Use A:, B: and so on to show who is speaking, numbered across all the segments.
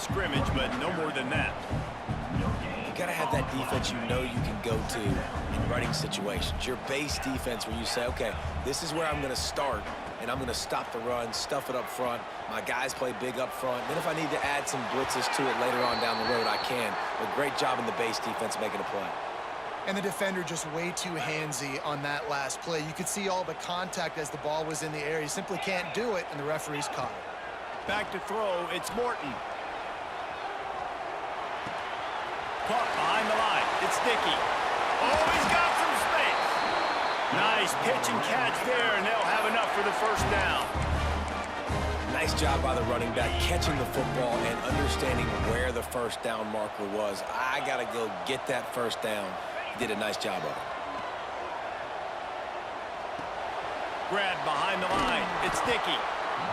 A: scrimmage, but no more than that.
B: You got to have that defense you know you can go to in running situations. Your base defense where you say, okay, this is where I'm going to start, and I'm going to stop the run, stuff it up front. My guys play big up front. Then if I need to add some blitzes to it later on down the road, I can. But great job in the base defense making a play.
C: And the defender just way too handsy on that last play. You could see all the contact as the ball was in the air. You simply can't do it, and the referee's caught it.
A: Back to throw, it's Morton. Caught behind the line, it's Dickey. Oh, he's got some space. Nice pitch and catch there, and they'll have enough for the first down.
B: Nice job by the running back catching the football and understanding where the first down marker was. I got to go get that first down. He did a nice job of it.
A: Grab behind the line, it's Dickey.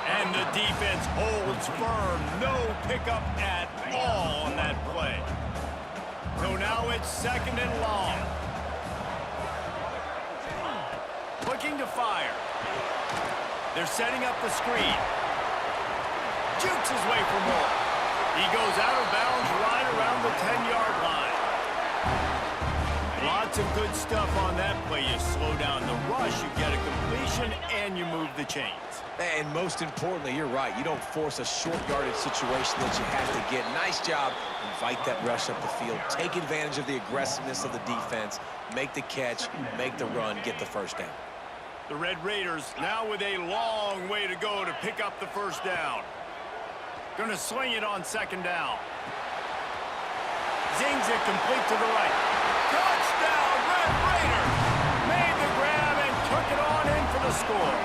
A: And the defense holds firm. No pickup at all on that play. So now it's second and long. Looking to fire. They're setting up the screen. Jukes his way for more. He goes out of bounds right around the 10-yard line. Lots of good stuff on that play. You slow down the rush, you get a completion, and you move the chains.
B: And most importantly, you're right. You don't force a short yardage situation that you have to get. Nice job. Invite that rush up the field. Take advantage of the aggressiveness of the defense. Make the catch, make the run, get the first down.
A: The Red Raiders now with a long way to go to pick up the first down. Going to swing it on second down. Zings it complete to the right. Touchdown, Red Raiders! Made the grab and took it on in for the score.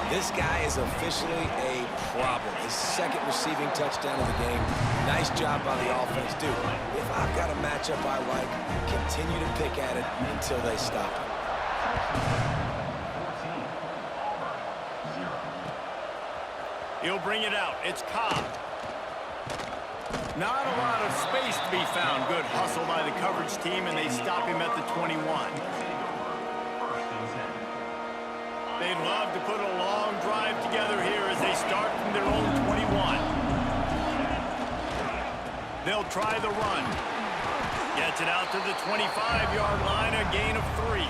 B: This guy is officially a problem. His second receiving touchdown of the game. Nice job by the offense. Dude, if I've got a matchup I like, continue to pick at it until they stop it.
A: He'll bring it out. It's Cobb. Not a lot of space to be found. Good hustle by the coverage team, and they stop him at the 21. They'd love to put a long drive together here as they start from their own 21. They'll try the run. Gets it out to the 25-yard line, a gain of 3.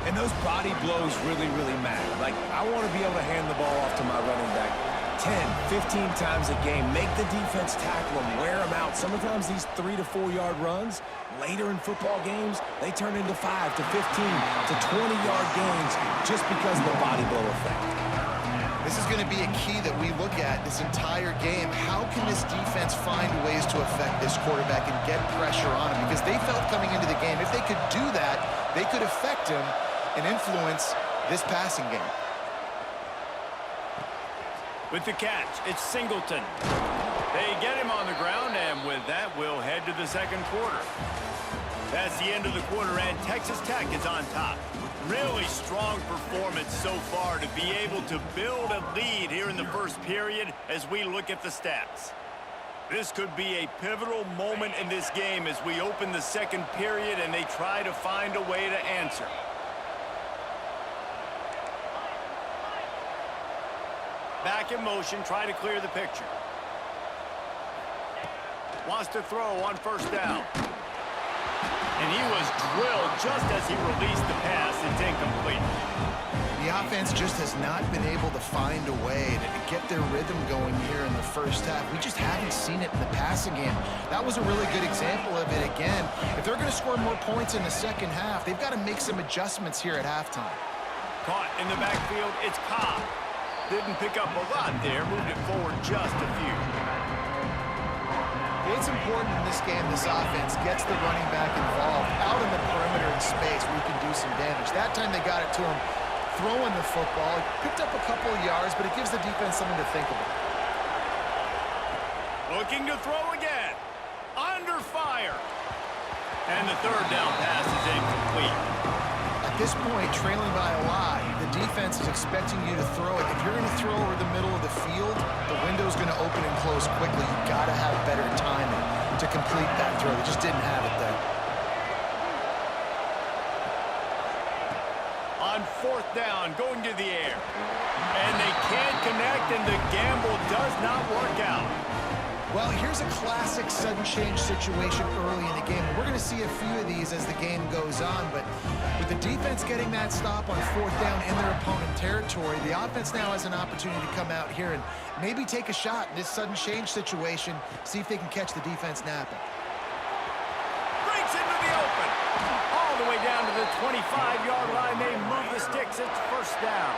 B: And those body blows really, really matter. Like, I want to be able to hand the ball off to my running back 10, 15 times a game. Make the defense tackle them, wear them out. Sometimes these 3 to 4 yard runs, later in football games, they turn into 5 to 15 to 20-yard gains just because of the body blow effect.
C: This is going to be a key that we look at this entire game. How can this defense find ways to affect this quarterback and get pressure on him? Because they felt coming into the game, if they could do that, they could affect him and influence this passing game.
A: With the catch, it's Singleton. They get him on the ground, and with that, we'll head to the second quarter. That's the end of the quarter, and Texas Tech is on top. Really strong performance so far to be able to build a lead here in the first period as we look at the stats. This could be a pivotal moment in this game as we open the second period and they try to find a way to answer. Back in motion, try to clear the picture. Wants to throw on first down. And he was drilled just as he released the pass. It's incomplete.
C: The offense just has not been able to find a way to get their rhythm going here in the first half. We just haven't seen it in the passing game. That was a really good example of it again. If they're going to score more points in the second half, they've got to make some adjustments here at halftime.
A: Caught in the backfield, it's Cobb. Didn't pick up a lot there, moved it forward just a few.
C: It's important in this game this offense gets the running back involved out in the perimeter in space where you can do some damage. That time they got it to him throwing the football. Picked up a couple of yards, but it gives the defense something to think about.
A: Looking to throw again. Under fire. And the third down pass is incomplete.
C: At this point, trailing by a lot, the defense is expecting you to throw it. If you're going to throw over the middle of the field, the window's going to open and close quickly. You've got to have better timing to complete that throw. They just didn't have it there.
A: On fourth down, going to the air. And they can't connect, and the gamble does not work out.
C: Well, here's a classic sudden change situation early in the game. We're going to see a few of these as the game goes on, but with the defense getting that stop on 4th down in their opponent territory, the offense now has an opportunity to come out here and maybe take a shot in this sudden change situation, see if they can catch the defense napping.
A: Breaks into the open. All the way down to the 25-yard line. They move the sticks. It's 1st down.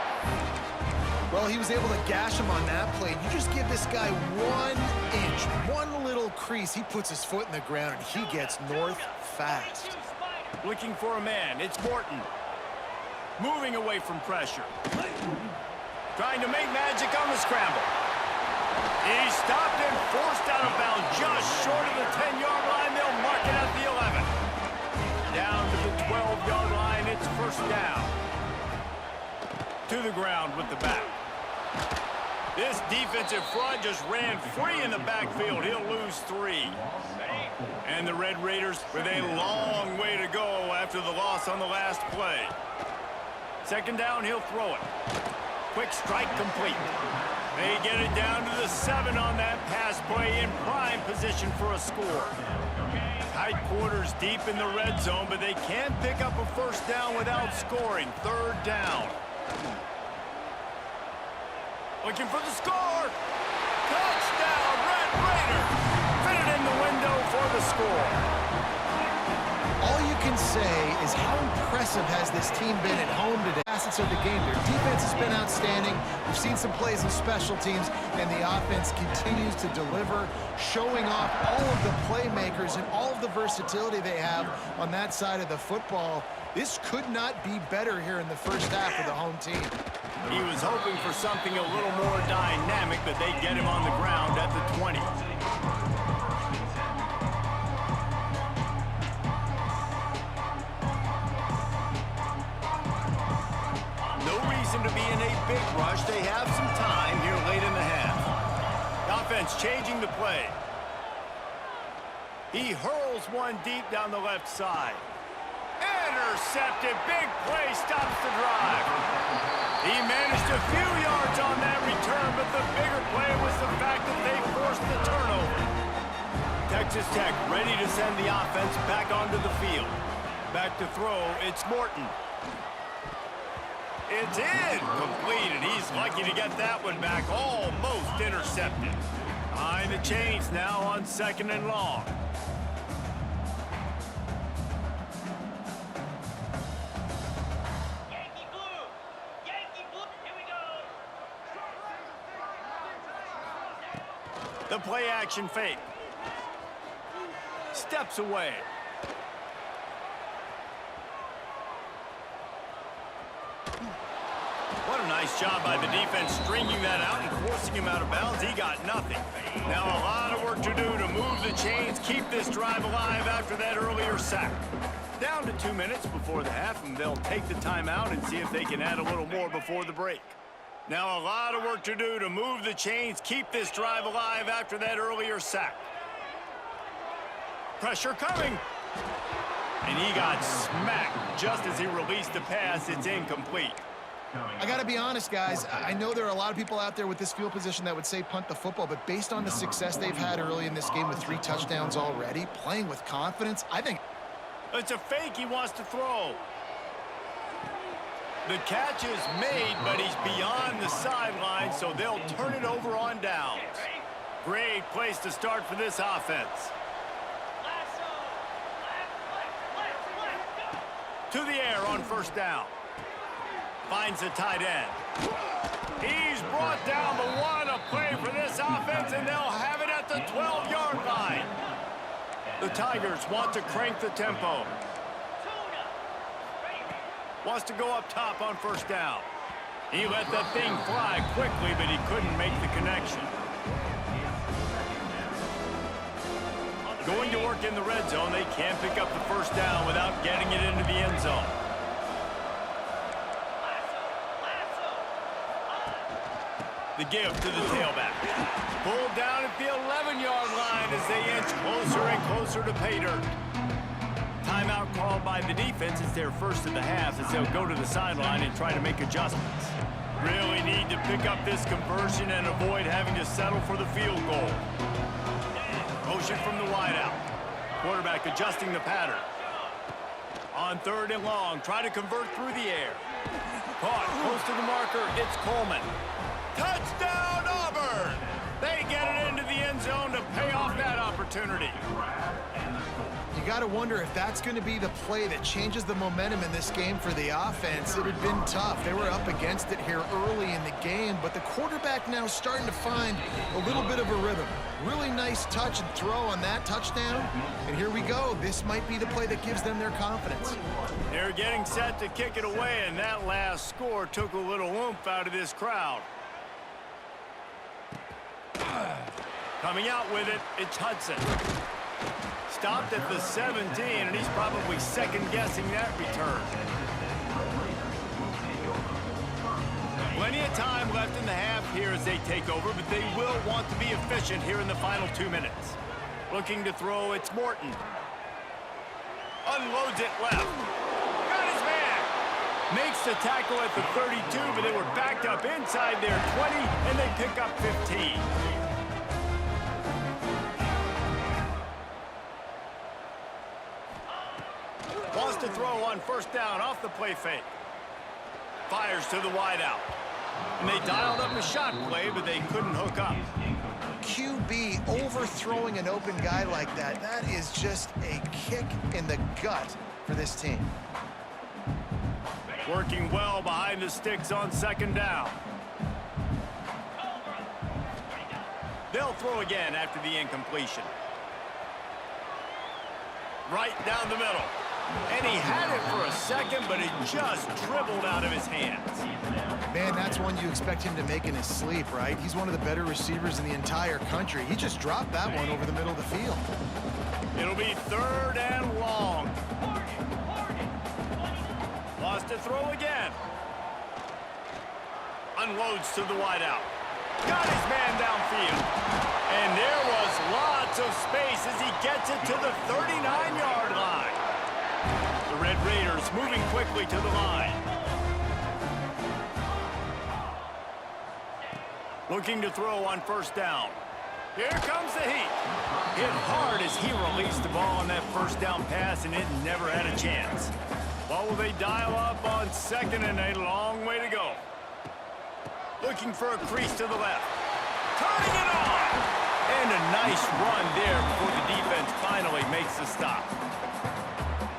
C: Well, he was able to gash him on that play. You just give this guy 1 inch, one little crease. He puts his foot in the ground, and he gets north fast.
A: Looking for a man. It's Morton. Moving away from pressure. Trying to make magic on the scramble. He's stopped and forced out of bounds just short of the 10-yard line. They'll mark it at the 11. Down to the 12-yard line. It's 1st down. To the ground with the back. This defensive front just ran free in the backfield. He'll lose 3. And the Red Raiders with a long way to go after the loss on the last play. 2nd down, he'll throw it. Quick strike complete. They get it down to the 7 on that pass play, in prime position for a score. Tight quarters deep in the red zone, but they can't pick up a 1st down without scoring. 3rd down. Looking for the score. Touchdown, Red Raiders. Fit it in the window for the score.
C: All you can say is how impressive has this team been at home today. Facets of the game. Their defense has been outstanding. We've seen some plays in special teams, and the offense continues to deliver, showing off all of the playmakers and all of the versatility they have on that side of the football. This could not be better here in the 1st half of the home team.
A: He was hoping for something a little more dynamic, but they get him on the ground at the 20. No reason to be in a big rush. They have some time here late in the half. The offense changing the play. He hurls one deep down the left side. Intercepted. Big play stops the drive. He managed a few yards on that return, but the bigger play was the fact that they forced the turnover. Texas Tech ready to send the offense back onto the field. Back to throw, it's Morton. It's incomplete, and he's lucky to get that one back, almost intercepted. Behind the chains now on 2nd and long. The play action fake. Steps away. What a nice job by the defense stringing that out and forcing him out of bounds. He got nothing. Now a lot of work to do to move the chains, keep this drive alive after that earlier sack. Down to 2 minutes before the half, and they'll take the timeout and see if they can add a little more before the break. Now a lot of work to do to move the chains, keep this drive alive after that earlier sack. Pressure coming. And he got smacked just as he released the pass. It's incomplete.
C: I got to be honest, guys. I know there are a lot of people out there with this field position that would say punt the football, but based on the success they've had early in this game with 3 touchdowns already, playing with confidence, I think...
A: It's a fake he wants to throw. The catch is made, but he's beyond the sideline, so they'll turn it over on downs. Great place to start for this offense. To the air on 1st down. Finds a tight end. He's brought down the one. A play for this offense, and they'll have it at the 12-yard line. The Tigers want to crank the tempo. Wants to go up top on 1st down. He let that thing fly quickly, but he couldn't make the connection. Going to work in the red zone, they can't pick up the 1st down without getting it into the end zone. The give to the tailback. Pulled down at the 11-yard line as they inch closer and closer to pay dirt. Timeout called by the defense. It's their first of the half as they'll go to the sideline and try to make adjustments. Really need to pick up this conversion and avoid having to settle for the field goal. Motion from the wideout. Quarterback adjusting the pattern. On 3rd and long, try to convert through the air. Caught close to the marker. It's Coleman. Touchdown, Auburn! They get it into the end zone to pay off that opportunity.
C: You got to wonder if that's going to be the play that changes the momentum in this game for the offense. It had been tough. They were up against it here early in the game, but the quarterback now starting to find a little bit of a rhythm. Really nice touch and throw on that touchdown. And here we go. This might be the play that gives them their confidence.
A: They're getting set to kick it away, and that last score took a little oomph out of this crowd. Coming out with it, it's Hudson. Stopped at the 17, and he's probably second-guessing that return. Plenty of time left in the half here as they take over, but they will want to be efficient here in the final 2 minutes. Looking to throw, it's Morton. Unloads it left. Got his man. Makes the tackle at the 32, but they were backed up inside their 20, and they pick up 15. Wants to throw on 1st down off the play fake. Fires to the wideout. And they dialed up a shot play, but they couldn't hook up.
C: QB overthrowing an open guy like that, that is just a kick in the gut for this team.
A: Working well behind the sticks on 2nd down. They'll throw again after the incompletion. Right down the middle. And he had it for a second, but it just dribbled out of his hands.
C: Man, that's one you expect him to make in his sleep, right? He's one of the better receivers in the entire country. He just dropped that one over the middle of the field.
A: It'll be 3rd and long. Lost to throw again. Unloads to the wideout. Got his man downfield. And there was lots of space as he gets it to the 39-yard line. The Red Raiders moving quickly to the line. Looking to throw on 1st down. Here comes the heat. Hit hard as he released the ball on that 1st down pass, and it never had a chance. Well, will they dial up on 2nd and a long way to go? Looking for a crease to the left. Turning it on! And a nice run there before the defense finally makes the stop.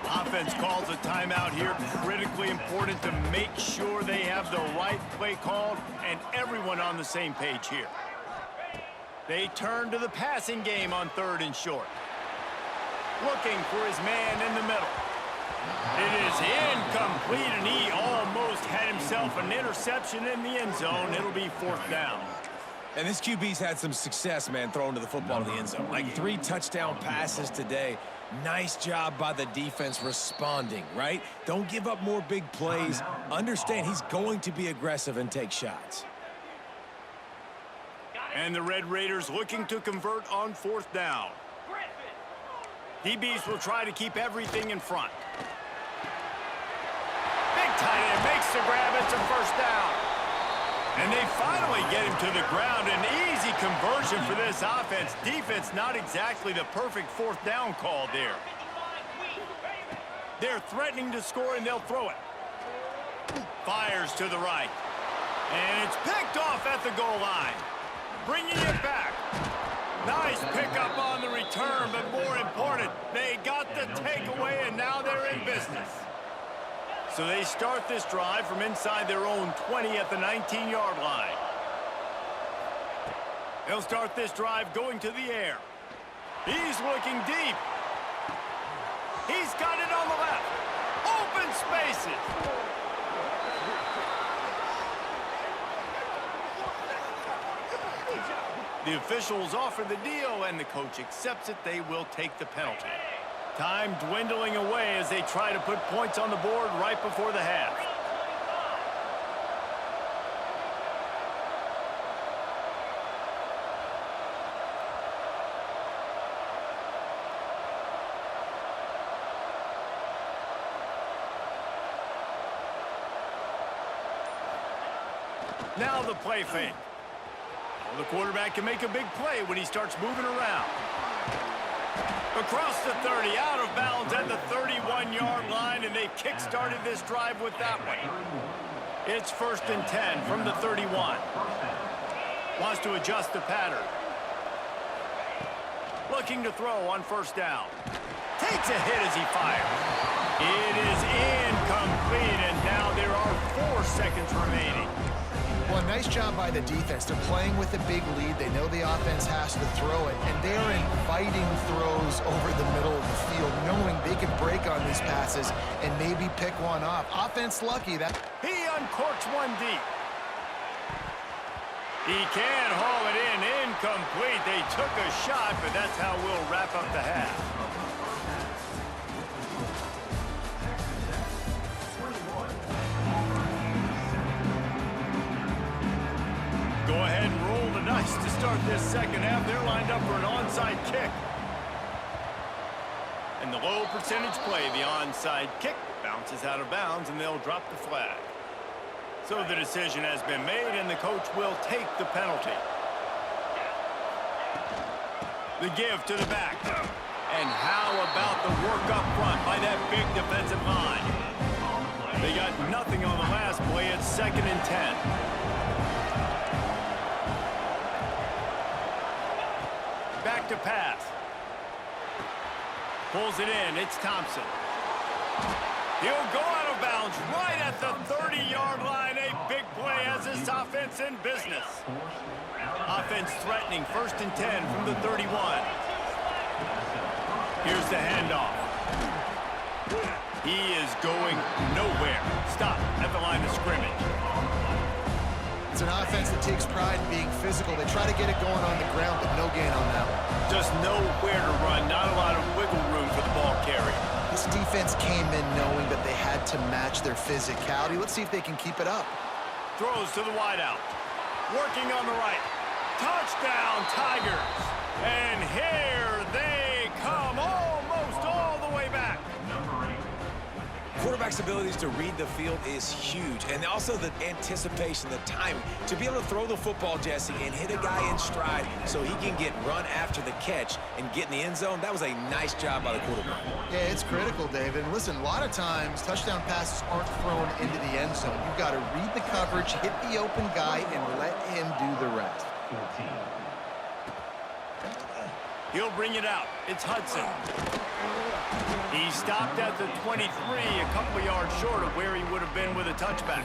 A: Offense calls a timeout here. Critically important to make sure they have the right play called and everyone on the same page here. They turn to the passing game on 3rd and short. Looking for his man in the middle. It is incomplete, and he almost had himself an interception in the end zone. It'll be 4th down.
B: And this QB's had some success, man, throwing to the football in the end zone. Like 3 touchdown passes today. Nice job by the defense responding, right? Don't give up more big plays. Understand he's going to be aggressive and take shots.
A: And the Red Raiders looking to convert on 4th down. DBs will try to keep everything in front. Big tight end makes the grab. It's a 1st down. And they finally get him to the ground. An easy conversion for this offense. Defense not exactly the perfect 4th down call there. They're threatening to score, and they'll throw it. Fires to the right. And it's picked off at the goal line. Bringing it back. Nice pickup on the return, but more important, they got the takeaway, and now they're in business. So they start this drive from inside their own 20 at the 19-yard line. They'll start this drive going to the air. He's looking deep. He's got it on the left. Open spaces. The officials offer the deal, and the coach accepts it. They will take the penalty. Time dwindling away as they try to put points on the board right before the half. Now the play fake. Well, the quarterback can make a big play when he starts moving around. Across the 30, out of bounds at the 31-yard line, and they kick-started this drive with that one. It's 1st and 10 from the 31. Wants to adjust the pattern. Looking to throw on 1st down. Takes a hit as he fires. It is incomplete, and now there are 4 seconds remaining.
C: Well, nice job by the defense. They're playing with a big lead. They know the offense has to throw it, and they're inviting throws over the middle of the field, knowing they can break on these passes and maybe pick one off. Offense lucky. That
A: he uncorks one deep. He can haul it in. Incomplete. They took a shot, but that's how we'll wrap up the half. Go ahead and roll the dice to start this second half. They're lined up for an onside kick. And the low percentage play, the onside kick, bounces out of bounds, and they'll drop the flag. So the decision has been made, and the coach will take the penalty. The give to the back. And how about the work up front by that big defensive line? They got nothing on the last play. It's 2nd and 10. Back to pass. Pulls it in. It's Thompson. He'll go out of bounds right at the 30-yard line. A big play has this offense in business. Offense threatening 1st and 10 from the 31. Here's the handoff. He is going nowhere. Stop at the line of scrimmage.
C: It's an offense that takes pride in being physical. They try to get it going on the ground, but no gain on that one.
A: Just nowhere to run. Not a lot of wiggle room for the ball carrier.
C: This defense came in knowing that they had to match their physicality. Let's see if they can keep it up.
A: Throws to the wideout. Working on the right. Touchdown, Tigers. And here they come, almost all the way back.
B: Quarterback's abilities to read the field is huge, and also the anticipation, the timing. To be able to throw the football, Jesse, and hit a guy in stride so he can get run after the catch and get in the end zone, that was a nice job by the quarterback.
C: Yeah, it's critical, David. And listen, a lot of times, touchdown passes aren't thrown into the end zone. You've got to read the coverage, hit the open guy, and let him do the rest.
A: He'll bring it out. It's Hudson. He stopped at the 23, a couple yards short of where he would have been with a touchback.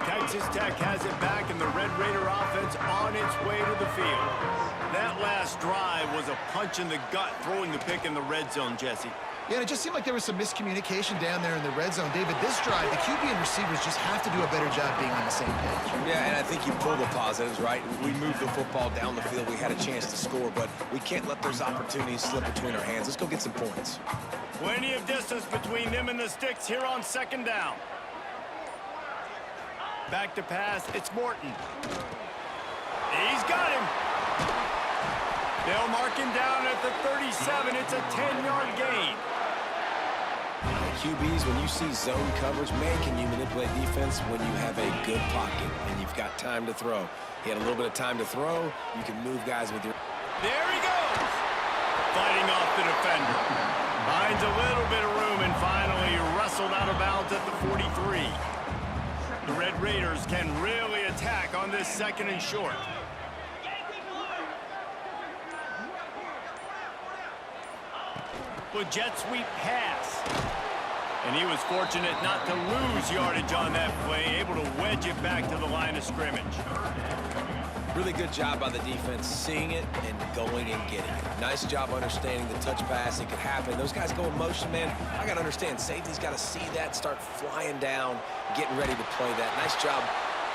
A: Texas Tech has it back, and the Red Raider offense on its way to the field. That last drive was a punch in the gut, throwing the pick in the red zone, Jesse.
C: Yeah, and it just seemed like there was some miscommunication down there in the red zone. David, this drive, the QB and receivers just have to do a better job being on the same page.
B: Yeah, and I think you pull the positives, right? We moved the football down the field. We had a chance to score, but we can't let those opportunities slip between our hands. Let's go get some points.
A: Plenty of distance between them and the sticks here on 2nd down. Back to pass. It's Morton. He's got him. They'll mark him down at the 37. It's a 10-yard gain.
B: QBs, when you see zone coverage, man, can you manipulate defense when you have a good pocket and you've got time to throw. He had a little bit of time to throw. You can move guys with your...
A: There he goes. Fighting off the defender. Finds a little bit of room and finally wrestled out of bounds at the 43. The Red Raiders can really attack on this 2nd and short. With jet sweep pass. And he was fortunate not to lose yardage on that play, able to wedge it back to the line of scrimmage.
B: Really good job by the defense, seeing it and going and getting it. Nice job understanding the touch pass. It could happen. Those guys go in motion, man. I got to understand, safety's got to see that, start flying down, getting ready to play that. Nice job.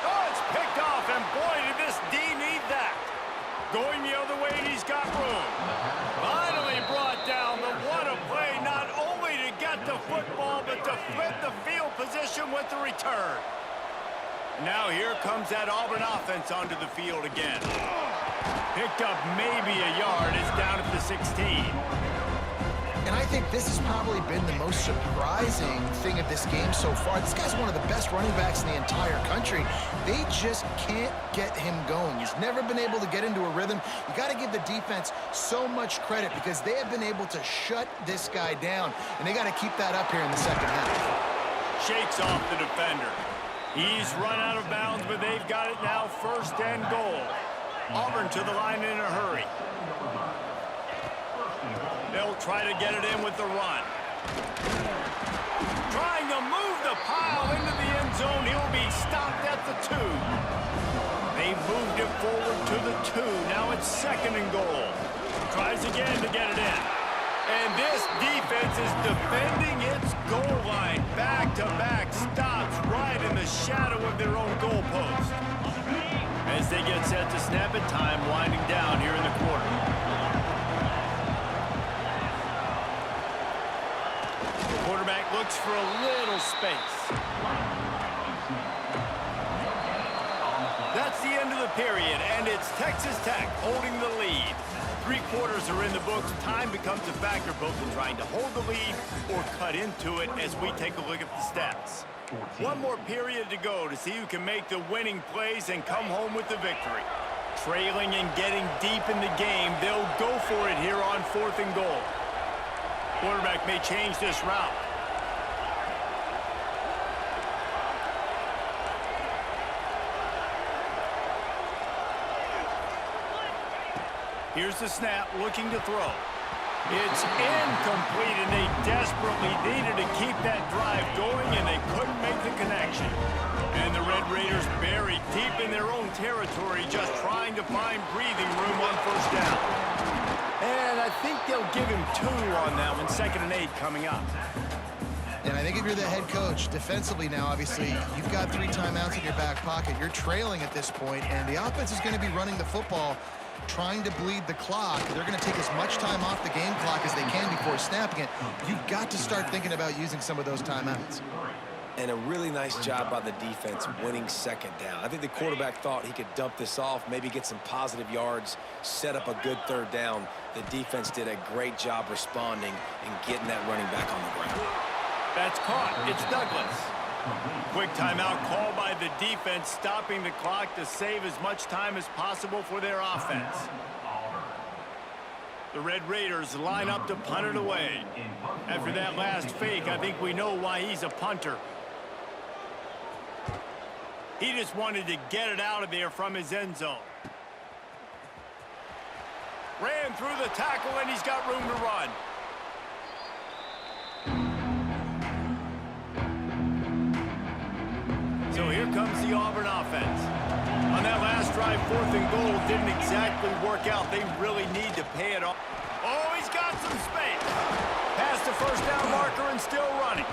A: Oh, it's picked off, and boy, did this D need that. Going the other way, and he's got room. Finally brought down, but what a play, not only to get the football, but to flip the field position with the return. Now here comes that Auburn offense onto the field again. Picked up maybe a yard. It's down at the 16.
C: And I think this has probably been the most surprising thing of this game so far. This guy's one of the best running backs in the entire country. They just can't get him going. He's never been able to get into a rhythm. You got to give the defense so much credit because they have been able to shut this guy down, and they got to keep that up here in the second half.
A: Shakes off the defender. He's run out of bounds, but they've got it now, 1st and goal. Auburn to the line in a hurry. They'll try to get it in with the run. Trying to move the pile into the end zone. He'll be stopped at the 2. They moved it forward to the 2. Now it's 2nd and goal. Tries again to get it in. And this defense is defending its goal line. Back-to-back stops right in the shadow of their own goalpost. As they get set to snap it, time winding down here in the quarter. Quarterback looks for a little space. That's the end of the period, and it's Texas Tech holding the lead. 3 quarters are in the books. Time becomes a factor both in trying to hold the lead or cut into it as we take a look at the stats. 1 more period to go to see who can make the winning plays and come home with the victory. Trailing and getting deep in the game, they'll go for it here on 4th and goal. Quarterback may change this route. Here's the snap, looking to throw. It's incomplete, and they desperately needed to keep that drive going, and they couldn't make the connection. And the Red Raiders buried deep in their own territory, just trying to find breathing room on 1st down. And I think they'll give him 2 on that one, 2nd and 8 coming up.
C: And I think if you're the head coach, defensively now, obviously, you've got 3 timeouts in your back pocket. You're trailing at this point, and the offense is going to be running the football, trying to bleed the clock. They're going to take as much time off the game clock as they can before snapping it. You've got to start thinking about using some of those timeouts.
B: And a really nice job by the defense winning 2nd down. I think the quarterback thought he could dump this off, maybe get some positive yards, set up a good 3rd down. The defense did a great job responding and getting that running back on the ground.
A: That's caught. It's Douglas. Quick timeout call by the defense, stopping the clock to save as much time as possible for their offense. The Red Raiders line up to punt it away. After that last fake, I think we know why he's a punter. He just wanted to get it out of there from his end zone. Ran through the tackle, and he's got room to run. So here comes the Auburn offense. On that last drive, 4th and goal didn't exactly work out. They really need to pay it off. Oh, he's got some space. Past the 1st down marker and still running.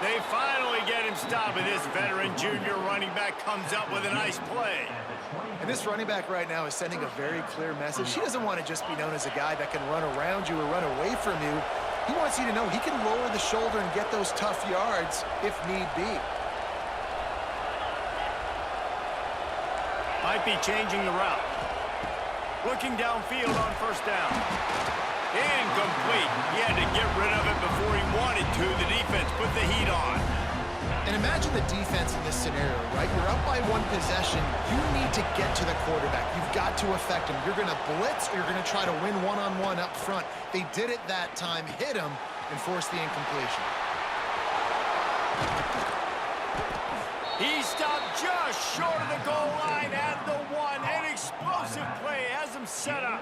A: They finally get him stopped, and this veteran junior running back comes up with a nice play.
C: And this running back right now is sending a very clear message. He doesn't want to just be known as a guy that can run around you or run away from you. He wants you to know he can lower the shoulder and get those tough yards if need be.
A: Might be changing the route. Looking downfield on 1st down. Incomplete. He had to get rid of it before he wanted to. The defense put the heat on.
C: And imagine the defense in this scenario, right? You're up by 1 possession. You need to get to the quarterback. You've got to affect him. You're going to blitz, or you're going to try to win one-on-one up front. They did it that time, hit him, and forced the incompletion.
A: He stopped just short of the goal line at the 1. An explosive play has him set up.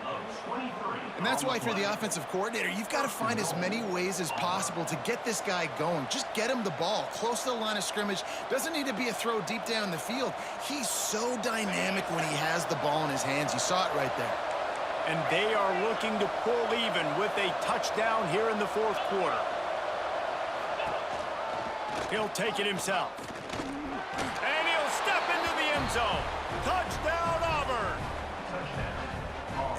C: And that's why, if you're the offensive coordinator, you've got to find as many ways as possible to get this guy going. Just get him the ball close to the line of scrimmage. Doesn't need to be a throw deep down the field. He's so dynamic when he has the ball in his hands. You saw it right there.
A: And they are looking to pull even with a touchdown here in the 4th quarter. He'll take it himself. And he'll step into the end zone. Touchdown, Auburn.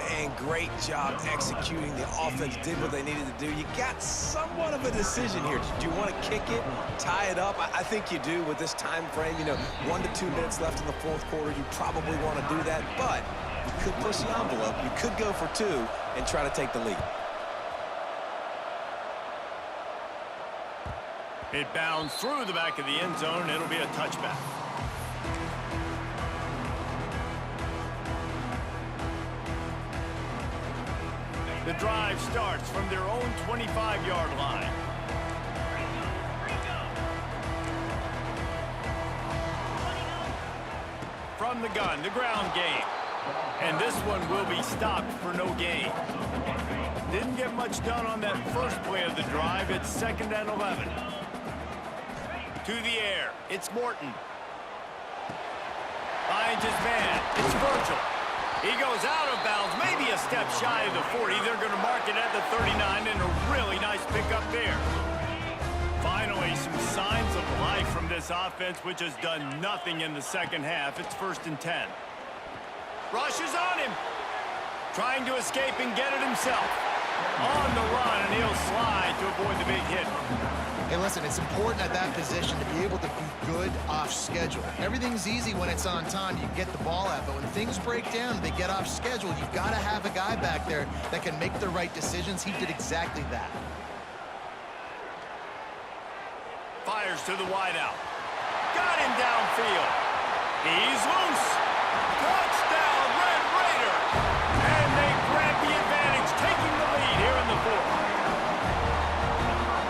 B: And great job executing. The offense did what they needed to do. You got somewhat of a decision here. Do you want to kick it, tie it up? I think you do with this time frame. You know, 1 to 2 minutes left in the 4th quarter. You probably want to do that, but you could push the envelope. You could go for 2 and try to take the lead.
A: It bounds through the back of the end zone, and it'll be a touchback. The drive starts from their own 25-yard line. From the gun, the ground game. And this one will be stopped for no gain. Didn't get much done on that first play of the drive. It's 2nd and 11. To the air, it's Morton. Finds his man, it's Virgil. He goes out of bounds, maybe a step shy of the 40. They're going to mark it at the 39, and a really nice pickup there. Finally, some signs of life from this offense, which has done nothing in the second half. It's 1st and 10. Rushes on him. Trying to escape and get it himself. On the run, and he'll slide to avoid the big hit.
C: Hey, listen, it's important at that position to be able to be good off schedule. Everything's easy when it's on time. You get the ball out, but when things break down, they get off schedule. You've got to have a guy back there that can make the right decisions. He did exactly that.
A: Fires to the wideout. Got him downfield. He's loose. Touchdown, Red Raiders. And they grab the advantage, taking the lead here in the 4th.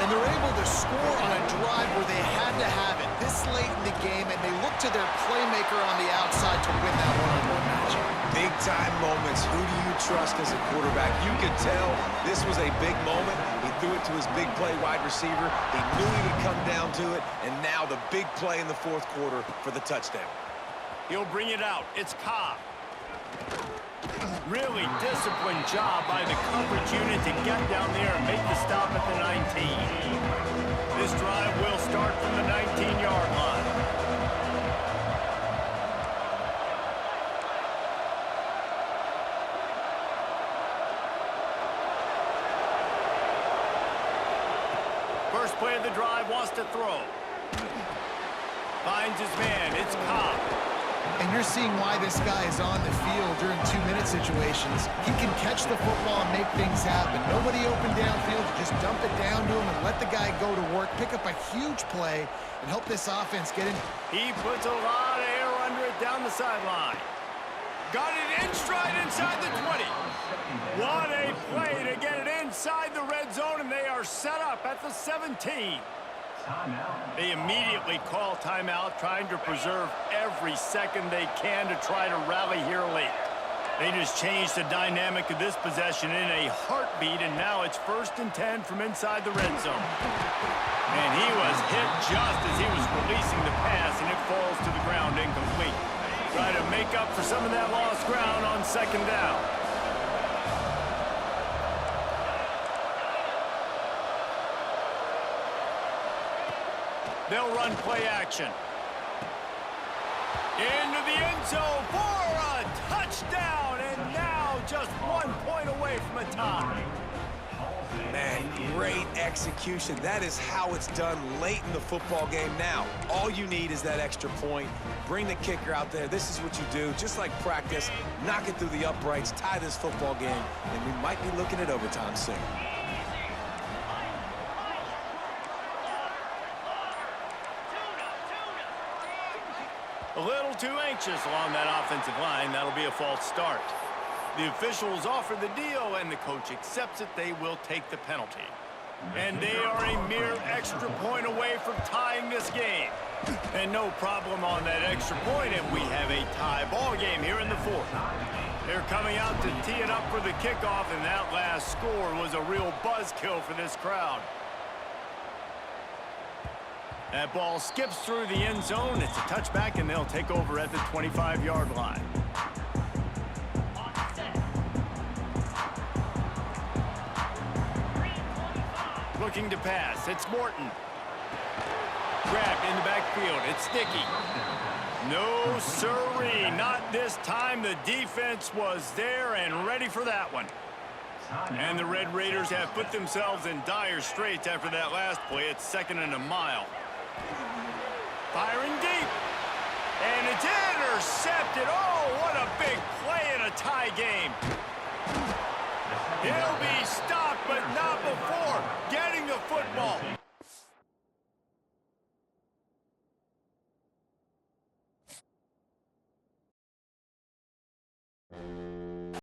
C: And they're able to score on a drive where they had to have it this late in the game, and they look to their playmaker on the outside to win that one-on-one matchup.
B: Big-time moments. Who do you trust as a quarterback? You could tell this was a big moment. He threw it to his big play wide receiver. He knew he would come down to it, and now the big play in the 4th quarter for the touchdown.
A: He'll bring it out. It's Cobb. Really disciplined job by the coverage unit to get down there and make the stop at the 19. This drive will start from the 19-yard line. First play of the drive, wants to throw. Finds his man. It's Cobb.
C: And you're seeing why this guy is on the field during 2-minute situations. He can catch the football and make things happen. Nobody open downfield. You just dump it down to him and let the guy go to work, pick up a huge play, and help this offense get in.
A: He puts a lot of air under it down the sideline. Got it in stride inside the 20. What a play to get it inside the red zone, and they are set up at the 17. They immediately call timeout, trying to preserve every second they can to try to rally here late. They just changed the dynamic of this possession in a heartbeat, and now it's 1st and 10 from inside the red zone. And he was hit just as he was releasing the pass, and it falls to the ground incomplete. Try to make up for some of that lost ground on 2nd down. They'll run play action. Into the end zone for a touchdown, and now just 1 point away from a tie.
B: Man, great execution. That is how it's done late in the football game. Now, all you need is that extra point. Bring the kicker out there. This is what you do. Just like practice, knock it through the uprights, tie this football game, and we might be looking at overtime soon.
A: A little too anxious along that offensive line. That'll be a false start. The officials offer the deal, and the coach accepts it. They will take the penalty. And they are a mere extra point away from tying this game. And no problem on that extra point, and we have a tie ball game here in the 4th. They're coming out to tee it up for the kickoff, and that last score was a real buzzkill for this crowd. That ball skips through the end zone. It's a touchback, and they'll take over at the 25-yard line. Looking to pass. It's Morton. Grabbed in the backfield. It's Sticky. No sirree. Not this time. The defense was there and ready for that one. And the Red Raiders have put themselves in dire straits after that last play. It's 2nd and a mile. Firing deep. And it's intercepted. Oh, what a big play in a tie game. He'll be stopped, but not before getting the football